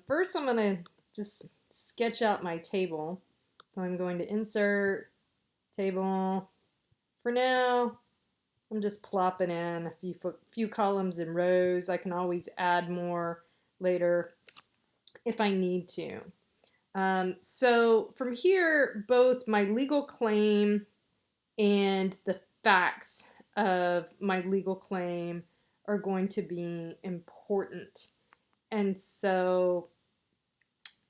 First, I'm going to just sketch out my table. So I'm going to insert table. For now, I'm just plopping in a few columns and rows. I can always add more later if I need to. So from here, both my legal claim and the facts of my legal claim are going to be important. And so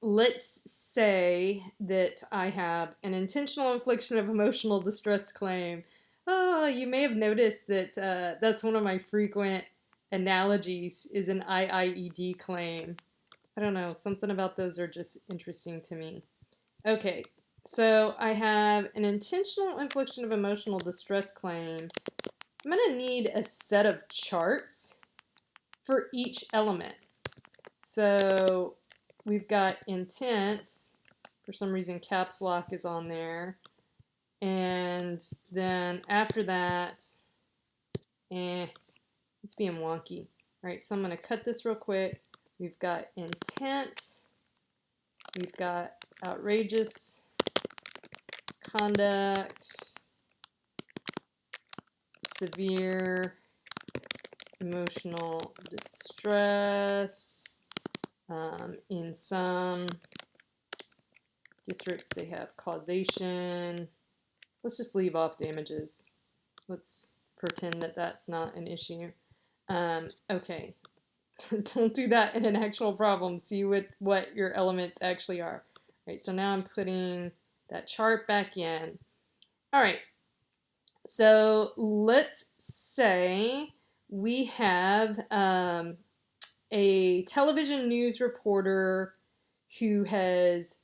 let's say that I have an intentional infliction of emotional distress claim. Oh, you may have noticed that that's one of my frequent analogies is an IIED claim. I don't know, something about those are just interesting to me. Okay, so I have an intentional infliction of emotional distress claim. I'm going to need a set of charts for each element. So we've got intent. For some reason, caps lock is on there. And then after that, it's being wonky. All right, so I'm going to cut this real quick. We've got intent. We've got outrageous conduct, severe emotional distress. In some districts, they have causation. Let's just leave off damages. Let's pretend that that's not an issue. Okay. Don't do that in an actual problem. See what your elements actually are. All right, so now I'm putting that chart back in. All right, so let's say we have a television news reporter who has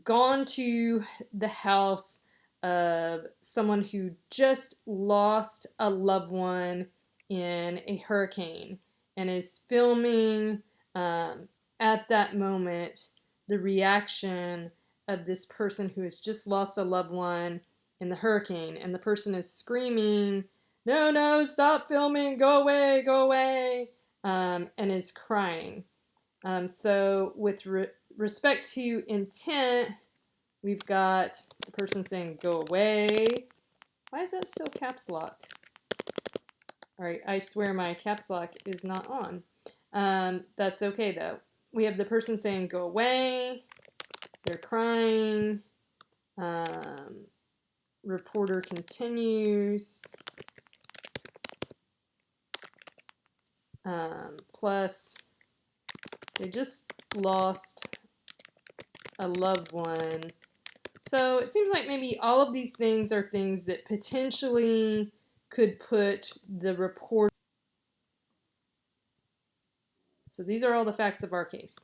gone to the house of someone who just lost a loved one in a hurricane and is filming at that moment the reaction of this person who has just lost a loved one in the hurricane. And the person is screaming, "No, no, stop filming, go away, go away," and is crying. So with respect to intent, we've got the person saying, "Go away." Why is that still caps locked? All right, I swear my caps lock is not on. That's okay though. We have the person saying, "Go away." They're crying. Reporter continues. Plus, they just lost a loved one. So it seems like maybe all of these things are things that potentially could put the report. So these are all the facts of our case.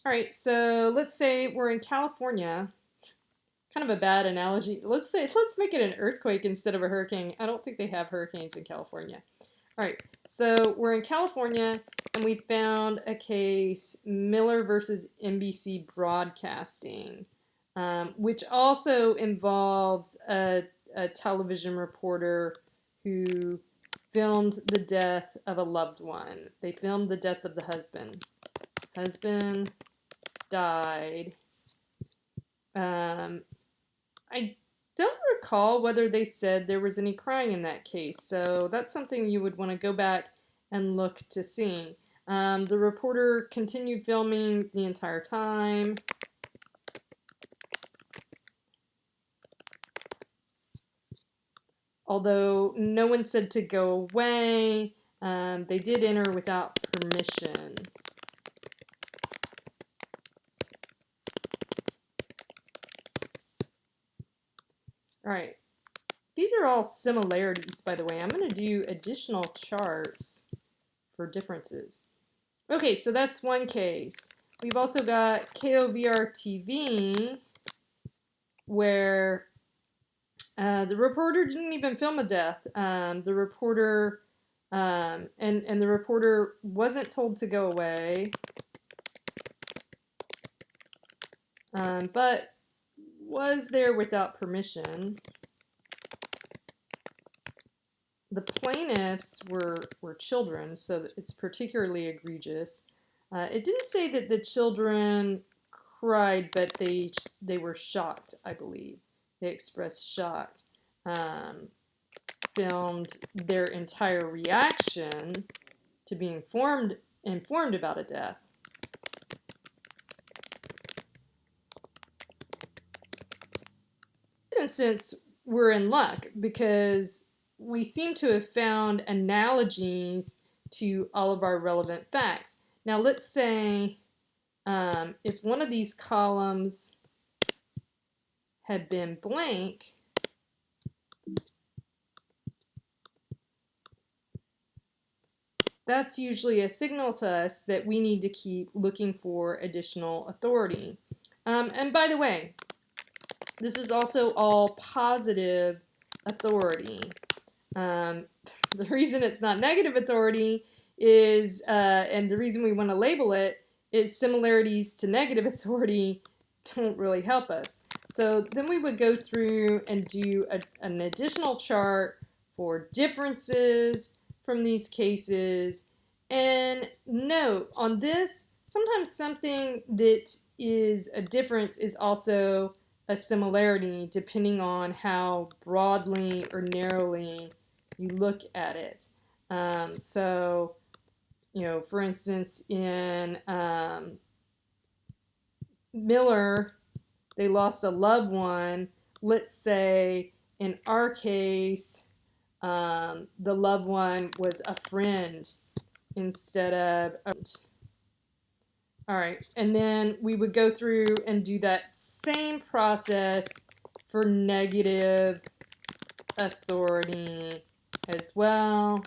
All right, so let's say we're in California. Kind of a bad analogy. Let's make it an earthquake instead of a hurricane. I don't think they have hurricanes in California. All right, so we're in California and we found a case, Miller versus NBC Broadcasting, which also involves a television reporter who filmed the death of a loved one. They filmed the death of the husband. Husband died. I don't recall whether they said there was any crying in that case, so that's something you would want to go back and look to see. The reporter continued filming the entire time. Although no one said to go away, they did enter without permission. All right. These are all similarities, by the way. I'm going to do additional charts for differences. Okay, so that's one case. We've also got KOVR TV, where the reporter didn't even film a death. The reporter and the reporter wasn't told to go away, but was there without permission. The plaintiffs were children, so it's particularly egregious. It didn't say that the children cried, but they were shocked, I believe. They expressed shock. Filmed their entire reaction to being informed about a death. In this instance, we're in luck because we seem to have found analogies to all of our relevant facts. Now, let's say if one of these columns had been blank, that's usually a signal to us that we need to keep looking for additional authority. And by the way, this is also all positive authority. The reason it's not negative authority is, and the reason we want to label it, is similarities to negative authority don't really help us. So then we would go through and do an additional chart for differences from these cases. And note on this, sometimes something that is a difference is also a similarity depending on how broadly or narrowly you look at it. So, you know, for instance, in Miller, they lost a loved one. Let's say in our case, the loved one was a friend instead of a... All right, and then we would go through and do that same process for negative authority as well.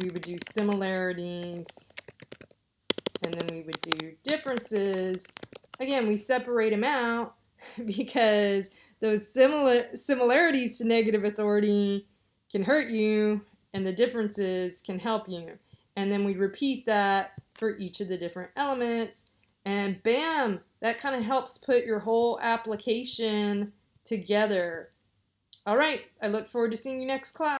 We would do similarities, and then we would do differences. Again, we separate them out because those similarities to negative authority can hurt you, and the differences can help you. And then we repeat that for each of the different elements, and bam, that kind of helps put your whole application together. All right, I look forward to seeing you next class.